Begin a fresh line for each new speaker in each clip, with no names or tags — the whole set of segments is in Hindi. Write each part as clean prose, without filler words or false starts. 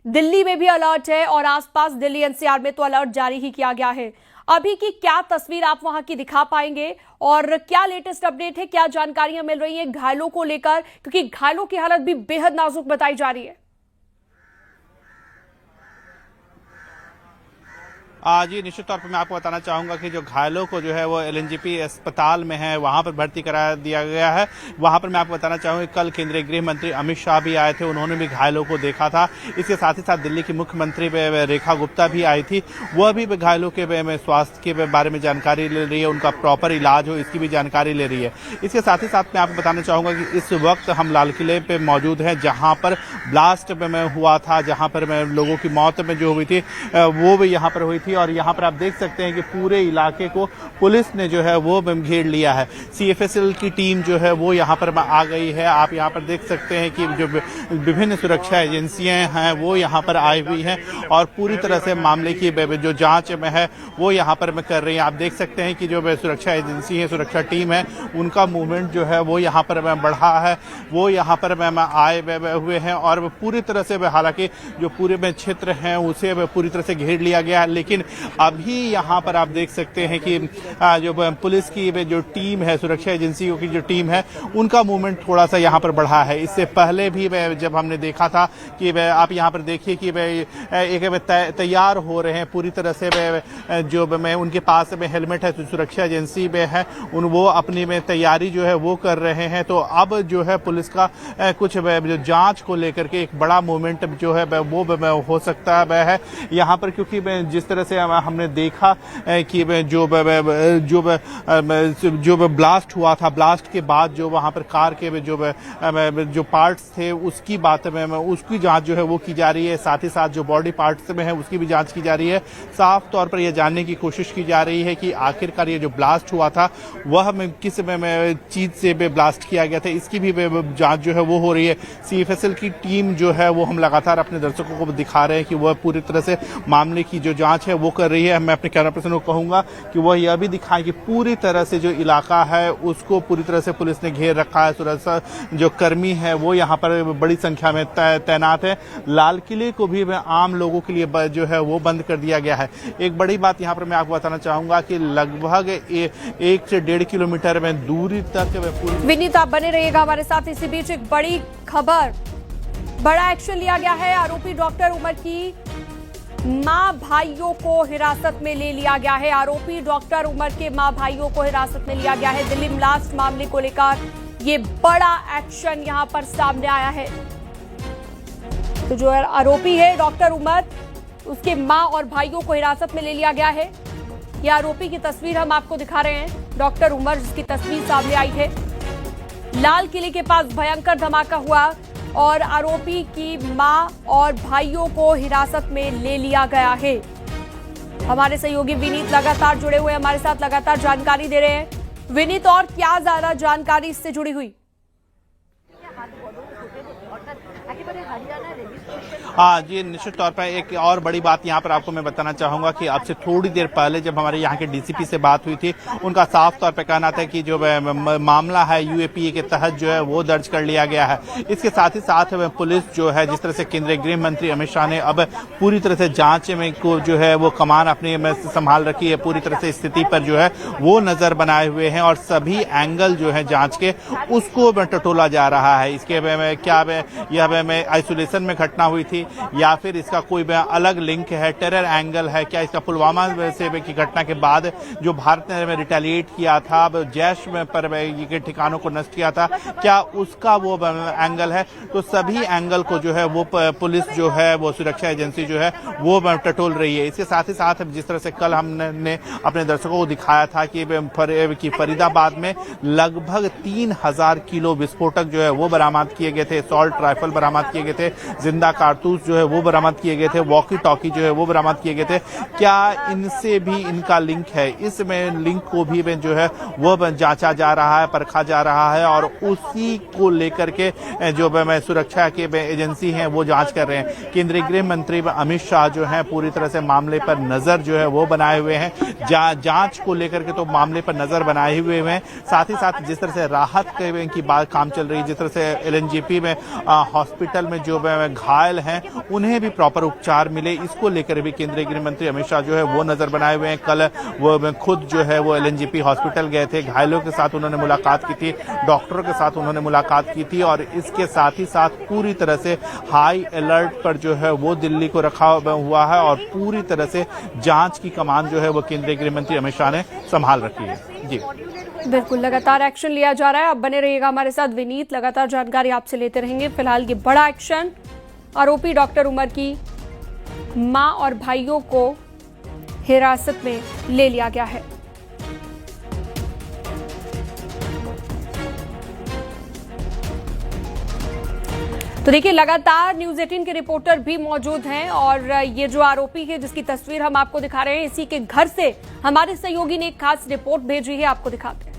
दिल्ली में भी अलर्ट है और आसपास दिल्ली एनसीआर में तो अलर्ट जारी ही किया गया है। अभी की क्या तस्वीर आप वहां की दिखा पाएंगे और क्या लेटेस्ट अपडेट है, क्या जानकारियां मिल रही हैं घायलों को लेकर, क्योंकि घायलों की हालत भी बेहद नाजुक बताई जा रही है।
जी निश्चित तौर पर मैं आपको बताना चाहूँगा कि जो घायलों को जो है वो एलएनजेपी अस्पताल में है, वहाँ पर भर्ती करा दिया गया है। वहाँ पर मैं आपको बताना चाहूँगा कल केंद्रीय गृह मंत्री अमित शाह भी आए थे, उन्होंने भी घायलों को देखा था। इसके साथ ही साथ दिल्ली की मुख्यमंत्री रेखा गुप्ता भी आई थी, वह भी घायलों के स्वास्थ्य के बारे में जानकारी ले रही है, उनका प्रॉपर इलाज हो इसकी भी जानकारी ले रही है। इसके साथ ही साथ मैं आपको बताना चाहूँगा कि इस वक्त हम लाल किले पे मौजूद हैं, जहाँ पर ब्लास्ट में हुआ था, जहाँ पर लोगों की मौत में जो हुई थी वो भी यहाँ पर हुई थी। और यहाँ पर आप देख सकते हैं कि पूरे इलाके को पुलिस ने जो है वो घेर लिया है। सीएफएसएल की टीम जो है वो यहाँ पर आ गई है। आप यहाँ पर देख सकते हैं कि जो विभिन्न सुरक्षा एजेंसियां हैं वो यहाँ पर आई हुई हैं और पूरी तरह से मामले की जो जांच में है वो यहाँ पर कर रही है। आप देख सकते हैं कि जो सुरक्षा एजेंसी है, सुरक्षा टीम है, उनका मूवमेंट जो है वो यहाँ पर बढ़ा है, वो यहाँ पर आए हुए हैं और पूरी तरह से हालांकि जो पूरे क्षेत्र हैं उसे पूरी तरह से घेर लिया गया है। लेकिन अभी यहाँ पर आप देख सकते हैं कि जो पुलिस की जो टीम है, सुरक्षा एजेंसियों की जो टीम है, उनका मूवमेंट थोड़ा सा यहाँ पर बढ़ा है। इससे पहले भी जब हमने देखा था कि आप यहाँ पर देखिए कि एक तैयार हो रहे हैं पूरी तरह से, जो उनके पास में हेलमेट है, सुरक्षा एजेंसी में है, वो अपनी में तैयारी जो है वो कर रहे हैं। तो अब जो है पुलिस का कुछ जो जांच को लेकर के एक बड़ा मूवमेंट जो है वो हो सकता है यहाँ पर, क्योंकि जिस तरह से हमने देखा कि जो ब्लास्ट हुआ था, ब्लास्ट के बाद जो वहां पर कार के जो पार्ट्स थे उसकी बात में उसकी जांच जो है वो की जा रही है। साथ ही साथ जो बॉडी पार्ट्स में है उसकी भी जांच की जा रही है। साफ तौर पर यह जानने की कोशिश की जा रही है कि आखिरकार ये जो ब्लास्ट हुआ था वह किस चीज से ब्लास्ट किया गया था, इसकी भी जांच जो है वो हो रही है। सीएफएसएल की टीम जो है वो हम लगातार अपने दर्शकों को दिखा रहे हैं कि वह पूरी तरह से मामले की जो जांच है वो कर रही है। मैं अपने कैमरा पर्सन को कहूंगा कि वह यह भी दिखाएं कि पूरी तरह से जो इलाका है उसको पूरी तरह से पुलिस ने घेर रखा है। सुरक्षा जो कर्मी है वो यहाँ पर बड़ी संख्या में तैनात है। लाल किले को भी आम लोगों के लिए जो है वो बंद कर दिया गया है। एक बड़ी बात यहाँ पर मैं आपको बताना चाहूंगा कि लगभग 1 से 1.5 किलोमीटर में दूरी तक
विनीत, आप बने रहिएगा हमारे साथ। इसी बीच एक बड़ी खबर, बड़ा एक्शन लिया गया है। आरोपी डॉक्टर उमर की मां भाइयों को हिरासत में ले लिया गया है। आरोपी डॉक्टर उमर के मां भाइयों को हिरासत में लिया गया है। दिल्ली ब्लास्ट मामले को लेकर ये बड़ा एक्शन यहां पर सामने आया है। तो जो आरोपी है डॉक्टर उमर, उसके मां और भाइयों को हिरासत में ले लिया गया है। ये आरोपी की तस्वीर हम आपको दिखा रहे हैं, डॉक्टर उमर जिसकी तस्वीर सामने आई है। लाल किले के पास भयंकर धमाका हुआ और आरोपी की मां और भाइयों को हिरासत में ले लिया गया है। हमारे सहयोगी विनीत लगातार जुड़े हुए हमारे साथ, लगातार जानकारी दे रहे हैं। विनीत, और क्या ज्यादा जानकारी इससे जुड़ी हुई?
जी निश्चित तौर पर एक और बड़ी बात यहाँ पर आपको मैं बताना चाहूंगा कि अब से थोड़ी देर पहले जब हमारे यहाँ के डीसीपी से बात हुई थी, उनका साफ तौर पर कहना था कि जो मामला है यूएपीए के तहत जो है वो दर्ज कर लिया गया है। इसके साथ ही साथ पुलिस जो है, जिस तरह से केंद्रीय गृह मंत्री अमित शाह ने अब पूरी तरह से जांच में को जो है वो कमान अपने में संभाल रखी है, पूरी तरह से स्थिति पर जो है वो नजर बनाए हुए हैं और सभी एंगल जो है जांच के उसको टटोला जा रहा है। इसके क्या यह आइसोलेशन में घटना हुई थी या फिर इसका कोई अलग लिंक है, टेरर एंगल है, क्या इसका पुलवामा से की घटना के बाद जो भारत ने रिटेलिएट किया था, जैश में पर के ठिकानों को नष्ट किया था, क्या उसका वो एंगल है। तो सभी एंगल को जो है वो पुलिस जो है वो सुरक्षा एजेंसी जो है वो टटोल रही है। इसके साथ ही साथ जिस तरह से कल हमने अपने दर्शकों को दिखाया था कि फरीदाबाद में लगभग 3000 किलो विस्फोटक जो है वो बरामद किए गए थे, सॉल्ट राइफल बरामद किए गए थे, जिंदा कारतूस जो है वो बरामद किए गए थे, वॉकी टॉकी जो है वो बरामद किए गए थे। क्या इनसे भी इनका लिंक है? इसमें लिंक को भी जो है वो जांचा जा रहा है, परखा जा रहा है और उसी को लेकर के जो सुरक्षा के एजेंसी हैं वो जांच कर रहे हैं। केंद्रीय गृह मंत्री अमित शाह जो है पूरी तरह से मामले पर नजर जो है वो बनाए हुए हैं, जांच को लेकर के तो मामले पर नजर बनाए हुए हैं। साथ ही साथ जिस तरह से राहत की बात काम चल रही है, जिस तरह से एलएनजेपी में हॉस्पिटल में जो घायल हैं उन्हें भी प्रॉपर उपचार मिले, इसको लेकर भी केंद्रीय गृह मंत्री अमित शाह जो है वो नजर बनाए हुए हैं। कल वो खुद जो है वो एलएनजेपी हॉस्पिटल गए थे, घायलों के साथ उन्होंने मुलाकात की थी, डॉक्टरों के साथ उन्होंने मुलाकात की थी और इसके साथ ही साथ पूरी तरह से हाई अलर्ट पर जो है वो दिल्ली को रखा हुआ है और पूरी तरह से जांच की कमान जो है वो केंद्रीय गृह मंत्री अमित शाह ने संभाल रखी है। जी
बिल्कुल, लगातार एक्शन लिया जा रहा है। अब बने रहिएगा हमारे साथ विनीत, लगातार जानकारी आपसे लेते रहेंगे। फिलहाल ये बड़ा एक्शन, आरोपी डॉक्टर उमर की मां और भाइयों को हिरासत में ले लिया गया है। तो देखिए, लगातार न्यूज़ 18 के रिपोर्टर भी मौजूद हैं और ये जो आरोपी है जिसकी तस्वीर हम आपको दिखा रहे हैं, इसी के घर से हमारे सहयोगी ने एक खास रिपोर्ट भेजी है, आपको दिखाते हैं।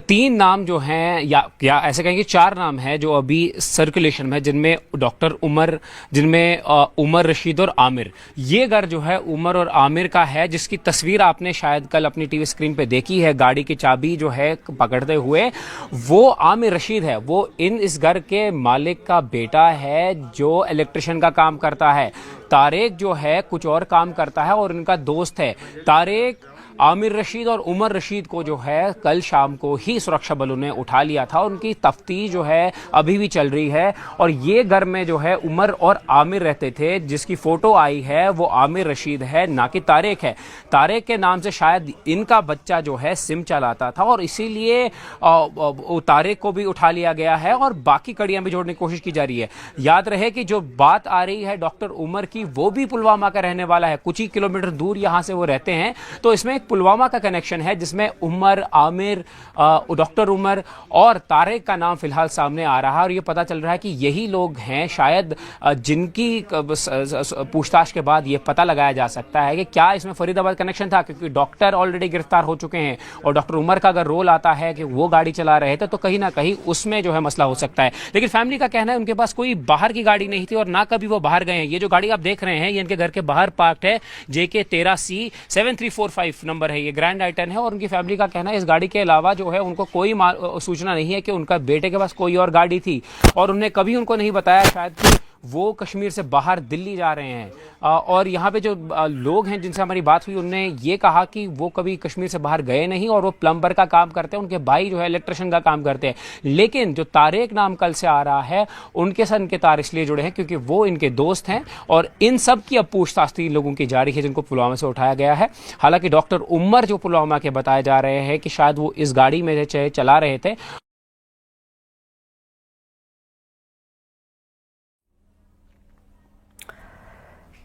3 नाम जो हैं या ऐसे कहेंगे 4 नाम हैं जो अभी सर्कुलेशन में है, जिनमें डॉक्टर उमर, जिनमें उमर, रशीद और आमिर। ये घर जो है उमर और आमिर का है, जिसकी तस्वीर आपने शायद कल अपनी टीवी स्क्रीन पे देखी है। गाड़ी की चाबी जो है पकड़ते हुए वो आमिर रशीद है, वो इस घर के मालिक का बेटा है जो इलेक्ट्रिशियन का काम करता है। तारेक जो है कुछ और काम करता है और इनका दोस्त है। तारेक, आमिर रशीद और उमर रशीद को जो है कल शाम को ही सुरक्षा बलों ने उठा लिया था। उनकी तफ्तीश जो है अभी भी चल रही है और ये घर में जो है उमर और आमिर रहते थे। जिसकी फोटो आई है वो आमिर रशीद है, ना कि तारेक है। तारेक के नाम से शायद इनका बच्चा जो है सिम चलाता था और इसीलिए तारेक को भी उठा लिया गया है और बाकी कड़ियां भी जोड़ने की कोशिश की जा रही है। याद रहे कि जो बात आ रही है डॉक्टर उमर की, वो भी पुलवामा का रहने वाला है, कुछ ही किलोमीटर दूर यहां से वो रहते हैं। तो इसमें पुलवामा का कनेक्शन है जिसमें उमर, आमिर, डॉक्टर उमर और तारेक का नाम फिलहाल सामने आ रहा है और ये पता चल रहा है कि यही लोग हैं शायद जिनकी पूछताछ के बाद ये पता लगाया जा सकता है कि क्या इसमें फरीदाबाद कनेक्शन था, क्योंकि डॉक्टर ऑलरेडी गिरफ्तार हो चुके हैं और डॉक्टर उमर का अगर रोल आता है कि वो गाड़ी चला रहे थे तो कहीं ना कहीं उसमें जो है मसला हो सकता है। लेकिन फैमिली का कहना है उनके पास कोई बाहर की गाड़ी नहीं थी और ना कभी वो बाहर गए हैं। ये जो गाड़ी आप देख रहे हैं ये इनके घर के बाहर पार्क्ड है, JK 13C 7345 नंबर है, ये ग्रैंड आइटन है। और उनकी फैमिली का कहना है इस गाड़ी के अलावा जो है उनको कोई सूचना नहीं है कि उनका बेटे के पास कोई और गाड़ी थी और उन्हें कभी उनको नहीं बताया शायद कि वो कश्मीर से बाहर दिल्ली जा रहे हैं। और यहाँ पे जो लोग हैं जिनसे हमारी बात हुई उन्होंने ये कहा कि वो कभी कश्मीर से बाहर गए नहीं और वो प्लम्बर का काम करते हैं, उनके भाई जो है इलेक्ट्रिशियन का काम करते हैं। लेकिन जो तारेक नाम कल से आ रहा है उनके साथ इनके तार इसलिए जुड़े हैं क्योंकि वो इनके दोस्त हैं और इन सब की अब पूछताछ 3 लोगों की जारी है जिनको पुलवामा से उठाया गया है। हालांकि डॉक्टर उमर जो पुलवामा के बताए जा रहे हैं कि शायद वो इस गाड़ी में चला रहे थे।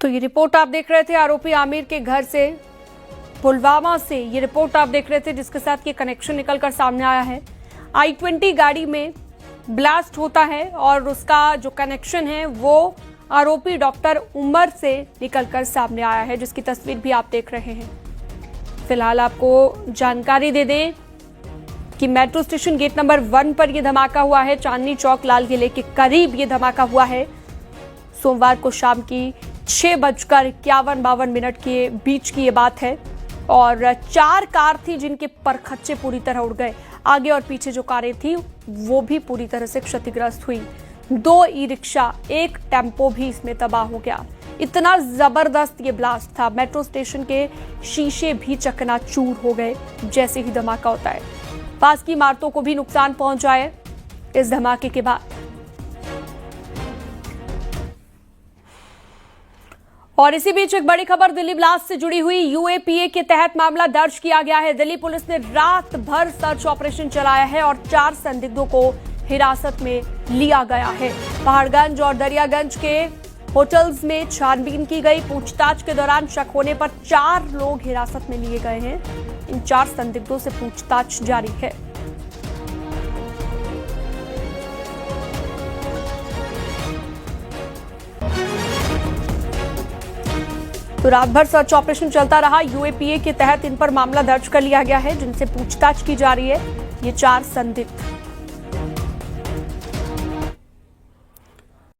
तो ये रिपोर्ट आप देख रहे थे आरोपी आमिर के घर से पुलवामा से, ये रिपोर्ट आप देख रहे थे जिसके साथ ये कनेक्शन निकलकर सामने आया है। I-20 गाड़ी में ब्लास्ट होता है और उसका जो कनेक्शन है वो आरोपी डॉक्टर उमर से निकलकर सामने आया है, जिसकी तस्वीर भी आप देख रहे हैं। फिलहाल आपको जानकारी दे दें कि मेट्रो स्टेशन गेट नंबर 1 पर यह धमाका हुआ है। चांदनी चौक लाल किले के करीब ये धमाका हुआ है। सोमवार को शाम की 6:51-52 के बीच की ये बात है और 4 कार थी जिनके परखच्चे पूरी तरह उड़ गए। आगे और पीछे जो कारें थी वो भी पूरी तरह से क्षतिग्रस्त हुई। 2 ई-रिक्शा, 1 टेम्पो भी इसमें तबाह हो गया। इतना जबरदस्त ये ब्लास्ट था, मेट्रो स्टेशन के शीशे भी चकनाचूर हो गए जैसे ही धमाका होता है। पास की इमारतों को भी नुकसान पहुंचा है इस धमाके के बाद। और इसी बीच एक बड़ी खबर दिल्ली ब्लास्ट से जुड़ी हुई। UAPA के तहत मामला दर्ज किया गया है। दिल्ली पुलिस ने रात भर सर्च ऑपरेशन चलाया है और 4 संदिग्धों को हिरासत में लिया गया है। पहाड़गंज और दरियागंज के होटल्स में छानबीन की गई। पूछताछ के दौरान शक होने पर 4 लोग हिरासत में लिए गए हैं। इन 4 संदिग्धों से पूछताछ जारी है। तो रात भर सर्च ऑपरेशन चलता रहा। UAPA के तहत इन पर मामला दर्ज कर लिया गया है जिनसे पूछताछ की जा रही है। ये 4 संदिग्ध